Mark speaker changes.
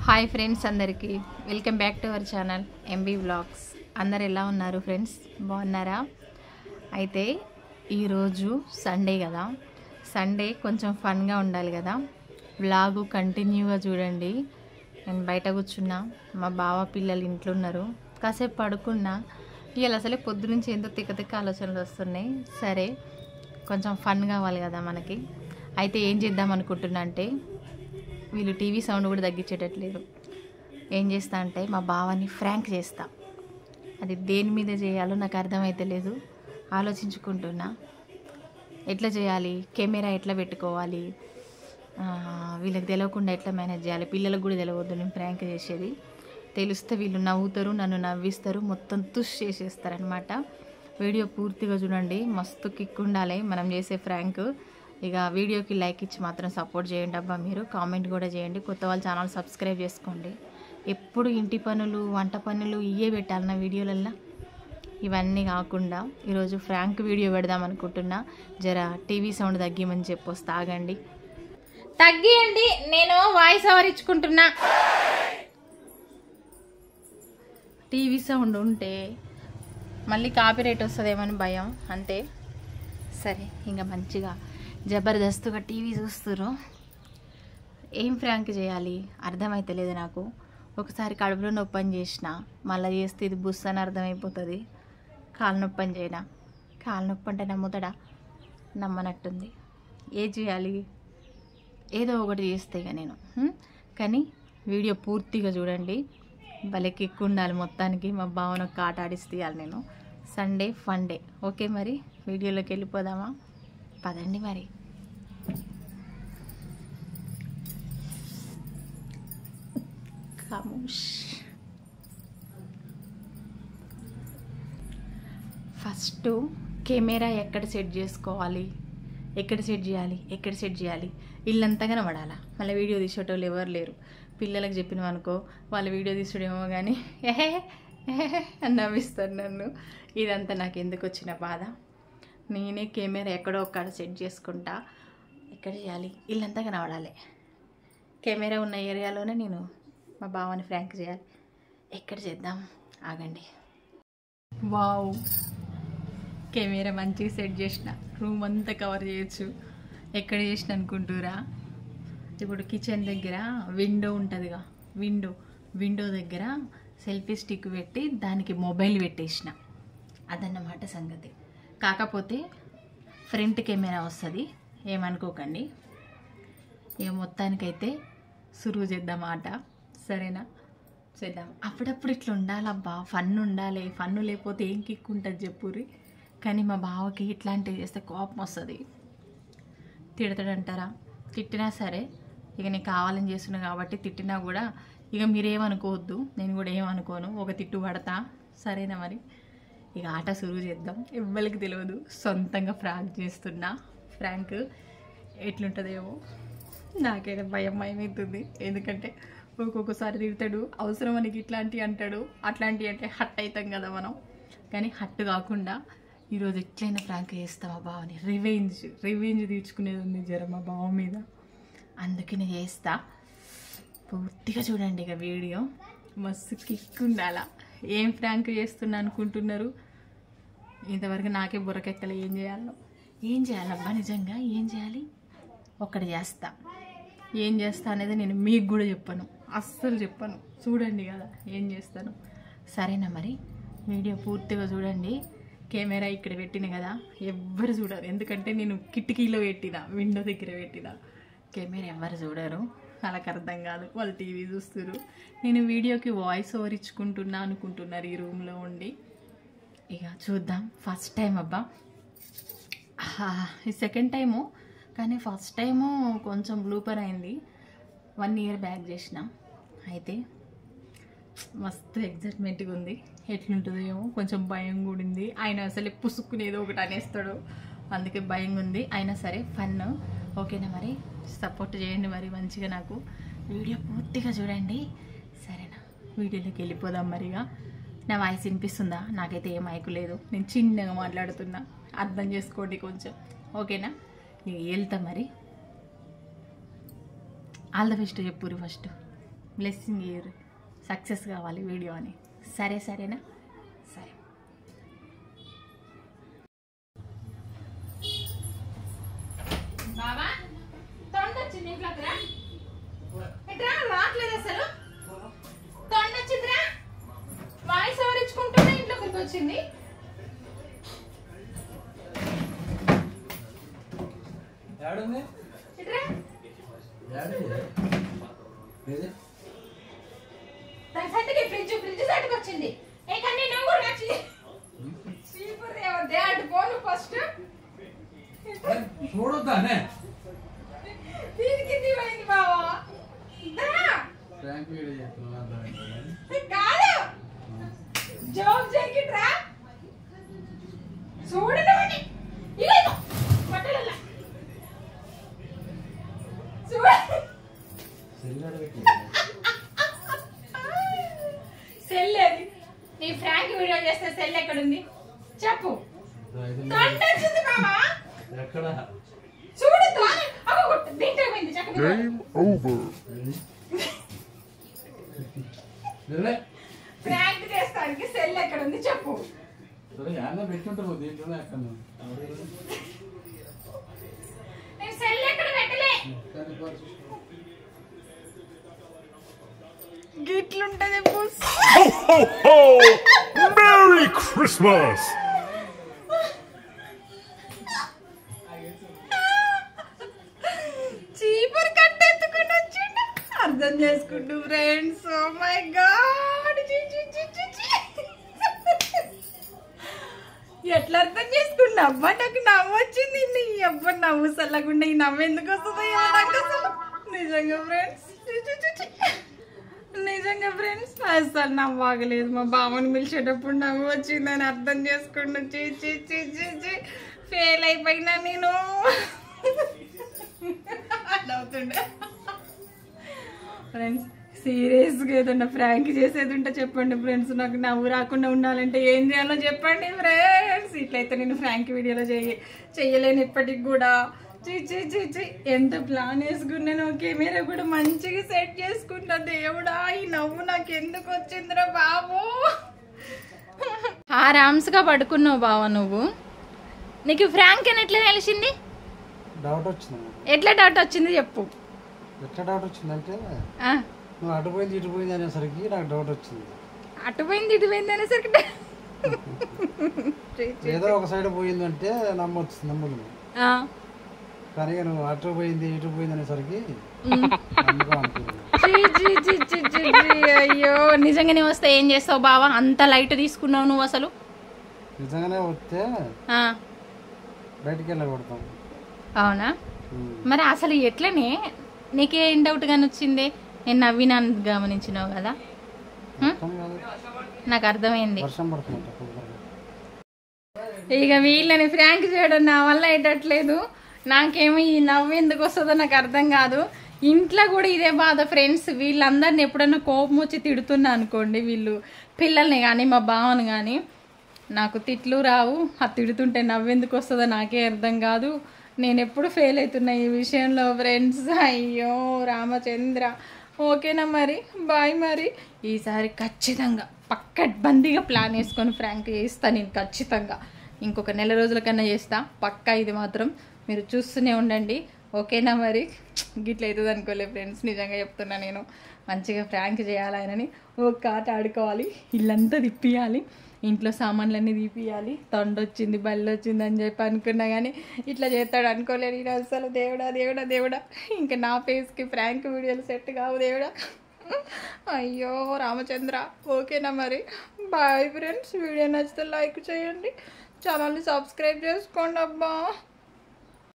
Speaker 1: Hi friends, అందరికీ welcome back to our channel MB vlogs. అందరు ఎలా ఉన్నారు ఫ్రెండ్స్? బాగున్నారా? అయితే ఈరోజు సండే కదా, సండే కొంచెం ఫన్గా ఉండాలి కదా. వ్లాగు కంటిన్యూగా చూడండి. నేను బయట కూర్చున్నా, మా బావ పిల్లలు ఇంట్లో ఉన్నారు. కాసేపు పడుకున్నా. ఇవాళ అసలే పొద్దు నుంచి ఎంతో తిక్క ఆలోచనలు వస్తున్నాయి. సరే, కొంచెం ఫన్ కావాలి కదా మనకి. అయితే ఏం చేద్దాం అనుకుంటున్నా అంటే, వీళ్ళు టీవీ సౌండ్ కూడా తగ్గించేటట్లేదు. ఏం చేస్తా అంటే మా బావని ఫ్రాంక్ చేస్తా. అది దేని మీద చేయాలో నాకు అర్థమైతే లేదు. ఆలోచించుకుంటున్నా ఎట్లా చేయాలి, కెమెరా ఎట్లా పెట్టుకోవాలి, వీళ్ళకి తెలియకుండా ఎట్లా మేనేజ్ చేయాలి. పిల్లలకు కూడా తెలియవద్దు నేను ఫ్రాంక్ చేసేది. తెలిస్తే వీళ్ళు నవ్వుతారు, నన్ను నవ్విస్తారు, మొత్తం తుష్ చేసేస్తారనమాట. వీడియో పూర్తిగా చూడండి, మస్తు కిక్ ఉండాలి మనం చేసే ఫ్రాంక్. ఇక వీడియోకి లైక్ ఇచ్చి మాత్రం సపోర్ట్ చేయండి అబ్బా. మీరు కామెంట్ కూడా చేయండి. కొత్త వాళ్ళ ఛానల్ సబ్స్క్రైబ్ చేసుకోండి. ఎప్పుడు ఇంటి పనులు, వంట పనులు ఇవే పెట్టాలి నా వీడియోలల్లో. ఇవన్నీ కాకుండా ఈరోజు ఫ్రాంక్ వీడియో పెడదాం అనుకుంటున్నా. జర టీవీ సౌండ్ తగ్గిమని చెప్పొస్తా, ఆగండి. తగ్గియండి, నేను వాయిస్ ఓవర్ ఇచ్చుకుంటున్నా. టీవీ సౌండ్ ఉంటే మళ్ళీ కాపీరైట్ వస్తుందేమని భయం, అంతే. సరే, ఇంకా మంచిగా జబర్దస్తుగా టీవీ చూస్తురు. ఏం ఫ్రాంక్ చేయాలి అర్థమైతే లేదు నాకు. ఒకసారి కడుపులో నొప్పని చేసిన, మళ్ళీ చేస్తే ఇది బుస్ అని అర్థమైపోతుంది. కాలు నొప్పని చేయనా, కాలు నొప్పి అంటే నమ్ముతాడా? నమ్మనట్టుంది. ఏం చేయాలి? ఏదో ఒకటి చేస్తే ఇక నేను. కానీ వీడియో పూర్తిగా చూడండి, భలే కిక్ ఉండాలి మొత్తానికి. మా బావను ఒక ఆట ఆడిస్తేయాలి నేను. Sunday fun day. ఓకే, మరి వీడియోలోకి వెళ్ళిపోదామా? పదండి మరి. ఖమోష్. ఫస్ట్ కెమెరా ఎక్కడ సెట్ చేసుకోవాలి, ఎక్కడ సెట్ చేయాలి ఇల్లంతా కనబడాలా. మళ్ళీ వీడియో తీసేటోళ్ళు ఎవరు లేరు. పిల్లలకు చెప్పినాం అనుకో, వాళ్ళు వీడియో తీసుడేమో కానీ ఏహే అని నవ్విస్తారు నన్ను. ఇదంతా నాకు ఎందుకు వచ్చిన బాధ. నేనే కెమెరా ఎక్కడో ఒక్కడ సెట్ చేసుకుంటా. ఎక్కడ చేయాలి? ఇల్లంతా కనబడాలి. కెమెరా ఉన్న ఏరియాలోనే నేను మా బావని ఫ్రాంక్ చేయాలి. ఎక్కడ చేద్దాం? ఆగండి. వావ్, కెమెరా మంచిగా సెట్ చేసిన. రూమ్ అంతా కవర్ చేయొచ్చు. ఎక్కడ చేసిన అనుకుంటురా? ఇప్పుడు కిచెన్ దగ్గర విండో ఉంటుందిగా, విండో దగ్గర సెల్ఫీ స్టిక్ పెట్టి దానికి మొబైల్ పెట్టేసిన. అదన్నమాట సంగతి. కాకపోతే ఫ్రంట్ కెమెరా వస్తుంది, ఏమనుకోకండి. ఇక మొత్తానికైతే సురువు చేద్దాం ఆట. సరేనా? చేద్దాం. అప్పుడప్పుడు ఇట్లా ఉండాలబ్బా, ఫన్ ఉండాలి. ఫన్ను లేకపోతే ఏం కిక్ ఉంటుంది చెప్పుర్రి. కానీ మా బావకి ఇట్లాంటివి చేస్తే కోపం వస్తుంది. తిడతాడంటారా? తిట్టినా సరే, ఇక నేను కావాలని చేస్తున్నా కాబట్టి తిట్టినా కూడా ఇక మీరేమనుకోవద్దు, నేను కూడా ఏమనుకోను. ఒక తిట్టు పడతా. సరేనా? మరి ఇక ఆట సురువు చేద్దాం. ఎవ్వరికి తెలియదు, సొంతంగా ఫ్రాంక్ చేస్తున్నా. ఫ్రాంక్ ఎట్లుంటుందేమో నాకైనా భయం అవుతుంది. ఎందుకంటే ఒక్కొక్కసారి తిడతాడు, అవసరం మనకి ఇట్లాంటివి అంటాడు. అట్లాంటివి అంటే హట్ అవుతాం కదా మనం. కానీ హట్ కాకుండా ఈరోజు ఎట్లయినా ఫ్రాంక్ చేస్తాం మా బావని. రివెంజ్ తీర్చుకునేది ఉంది జర మా బావ మీద, అందుకే నేను చేస్తా. పూర్తిగా చూడండి ఇక వీడియో. మస్తు కిక్ ఉండాలా. ఏం ఫ్రాంక్ చేస్తున్నా అనుకుంటున్నారు? ఇంతవరకు నాకే బుర్రకెక్కలే ఏం చేయాలబ్బా. నిజంగా ఏం చేయాలి? ఒక్కటి చేస్తా. ఏం చేస్తా అనేది నేను మీకు కూడా చెప్పను, అస్సలు చెప్పను. చూడండి కదా ఏం చేస్తాను. సరేనా? మరి వీడియో పూర్తిగా చూడండి. కెమెరా ఇక్కడ పెట్టిన కదా, ఎవ్వరు చూడరు. ఎందుకంటే నేను కిటికీలో పెట్టిన, విండో దగ్గర పెట్టిన. కెమెరా ఎవ్వరు చూడరు, వాళ్ళకి అర్థం కాదు. వాళ్ళు టీవీ చూస్తారు. నేను వీడియోకి వాయిస్ ఓవర్ ఇచ్చుకుంటున్నా అనుకుంటున్నారు ఈ రూమ్లో ఉండి. ఇక చూద్దాం. ఫస్ట్ టైం అబ్బా, ఈ సెకండ్ టైము. కానీ ఫస్ట్ టైము కొంచెం బ్లూపర్ అయింది. 1 year బ్యాక్ చేసిన. అయితే మస్తు ఎగ్జైట్మెంట్గా ఉంది. ఎట్లుంటుందో ఏమో, కొంచెం భయం కూడా ఉంది. ఆయన అసలు పుసుక్కుని ఏదో ఒకటి అనేస్తాడు, అందుకే భయంగా ఉంది. అయినా సరే ఫన్. ఓకేనా? మరి సపోర్ట్ చేయండి మరి మంచిగా నాకు. వీడియో పూర్తిగా చూడండి. సరేనా? వీడియోలోకి వెళ్ళిపోదాం. మరిగా నా వాయిస్ వినిపిస్తుందా? నాకైతే ఏం మైకు లేదు, నేను చిన్నగా మాట్లాడుతున్నా, అర్థం చేసుకోండి కొంచెం. ఓకేనా? నేను వెళ్తా మరి. ఆల్ ద బెస్ట్ చెప్పురు ఫస్ట్. బ్లెస్సింగ్ ఇయర్ సక్సెస్ కావాలి వీడియో అని. సరేనా? సరే. బాబా తొండొచ్చింది ఇంట్లోకి రా. ఎట్రా రావట్లేదు అసలు. తొండొచ్చిందిరా. వాయిస్ ఓవరించుకుంటూనే ఇంట్లోకి వచ్చింది. ఫ్రిడ్జ్ సైడ్కి వచ్చింది. ఫస్ట్ చూడొద్దానే దీనికి పోయింది బావా. కాదు జోక్ చేయకిట్రా చూడండి. సెల్ ఏది? నీ ఫ్రాంక్ వీడియో చేస్తే సెల్ ఎక్కడుంది చెప్పు. చూడు దీంట్లో పోయింది. ఫ్రాంక్ చేస్తానికి సెల్ ఎక్కడుంది చెప్పు. నేను సెల్ ఎక్కడ పెట్టలే. గిట్లుంటది బుస్.
Speaker 2: Merry Christmas.
Speaker 1: చీపర్ కట్టెత్తుకుని వచ్చిండు. అర్థం చేసుకుంటూ ఫ్రెండ్స్. Oh my God. ఎట్లా అర్థం చేసుకుంటా అబ్బా. నాకు నవ్వు వచ్చింది. అబ్బా నవ్వు సల్లకుండా ఈ నవ్వు ఎందుకు వస్తుందో నాకు అసలు. నిజంగా ఫ్రెండ్స్ అసలు నవ్వు ఆగలేదు. మా బావని పిలిచేటప్పుడు నవ్వు వచ్చిందని అర్థం చేసుకుంటూ ఫెయిల్ అయిపోయినా నేను. అవుతుండే ఫ్రెండ్స్. సీరియస్గా ఏదన్నా ఫ్రాంక్ చేసేది ఉంటే చెప్పండి ఫ్రెండ్స్. నాకు నవ్వు రాకుండా ఉండాలంటే ఏం చేయాలో చెప్పండి ఫ్రెండ్స్. ఇట్లయితే నేను ఫ్రాంక్ వీడియోలో చెయ్యలేను ఇప్పటికి కూడా. ఎంత ప్లాన్ వేసుకున్నాను. కెమెరా కూడా మంచిగా సెట్ చేసుకుంటా. దేవుడా ఈ నవ్వు నాకు ఎందుకు వచ్చిందిరా బాబు. ఆరామ్స్గా పడుకున్నావు బావా నువ్వు. నీకు ఫ్రాంక్ అని ఎట్లా తెలిసింది?
Speaker 3: డౌట్ వచ్చింది.
Speaker 1: ఎట్లా డౌట్ వచ్చింది చెప్పు.
Speaker 3: ఎట్లా డౌట్ వచ్చిందంటే నువ్వు అటుపోయింది ఇటుపోయింది అనేసరికి నాకు డౌట్ వచ్చింది.
Speaker 1: అటుపోయింది ఇటుపోయింది అనేసరికి
Speaker 3: ఏదో ఒక సైడ్ పోయిందంటే నమ్మొచ్చు. కానీ నువ్వు అటు పోయింది ఇటు పోయింది అనేసరికి
Speaker 1: అయ్యో. నిజంగానే వస్తే ఏం చేస్తావు బావా? అంత లైట్ తీసుకున్నావు నువ్వు అసలు.
Speaker 3: నిజంగానే వస్తే బయటికి వెళ్ళకూడతాం.
Speaker 1: అవునా? మరి అసలు ఎట్లనే నీకేం డౌట్ గాని వచ్చింది? నేను నవ్వినాను గమనించినావు కదా. నాకు అర్థమైంది. ఇక వీళ్ళని ఫ్రాంక్ చేయడం నా వల్ల అయ్యట్లేదు. నాకేమో ఈ నవ్వు ఎందుకు వస్తుందో నాకు అర్థం కాదు. ఇంట్లో కూడా ఇదే బాధ ఫ్రెండ్స్. వీళ్ళందరిని ఎప్పుడన్నా కోపం వచ్చి తిడుతున్నా అనుకోండి, వీళ్ళు పిల్లల్ని కానీ మా బావను కానీ, నాకు తిట్లు రావు. ఆ తిడుతుంటే నవ్వెందుకు వస్తుందో నాకే అర్థం కాదు. నేను ఎప్పుడు ఫెయిల్ అవుతున్నా ఈ విషయంలో ఫ్రెండ్స్. అయ్యో రామచంద్ర. ఓకేనా మరి, బాయ్. మరి ఈసారి ఖచ్చితంగా పక్కడ్బందీగా ప్లాన్ వేసుకొని ఫ్రాంక్ చేస్తాను నేను ఖచ్చితంగా. ఇంకొక నెల రోజుల కన్నా చేస్తా పక్కా. ఇది మాత్రం మీరు చూస్తూనే ఉండండి. ఓకేనా మరి. గిట్ల అవుతుంది అనుకోలే ఫ్రెండ్స్. నిజంగా చెప్తున్నా. నేను మంచిగా ఫ్రాంక్ చేయాలి ఆయనని. ఒక ఆట ఆడుకోవాలి, ఇల్లంతా తిప్పియాలి, ఇంట్లో సామాన్లన్నీ తీపియాలి. తొండొచ్చింది బల్లి వచ్చింది అని చెప్పి అనుకున్నా కానీ ఇట్లా చేస్తాడు అనుకోలేదు నేను అసలు. దేవుడా దేవుడా దేవుడా. ఇంకా నా ఫేస్కి ఫ్రాంక్ వీడియోలు సెట్ కావు దేవుడా. అయ్యో రామచంద్ర. ఓకేనా మరి, బాయ్ ఫ్రెండ్స్. వీడియో నచ్చితే లైక్ చేయండి, ఛానల్ని సబ్స్క్రైబ్ చేసుకోండి అబ్బా.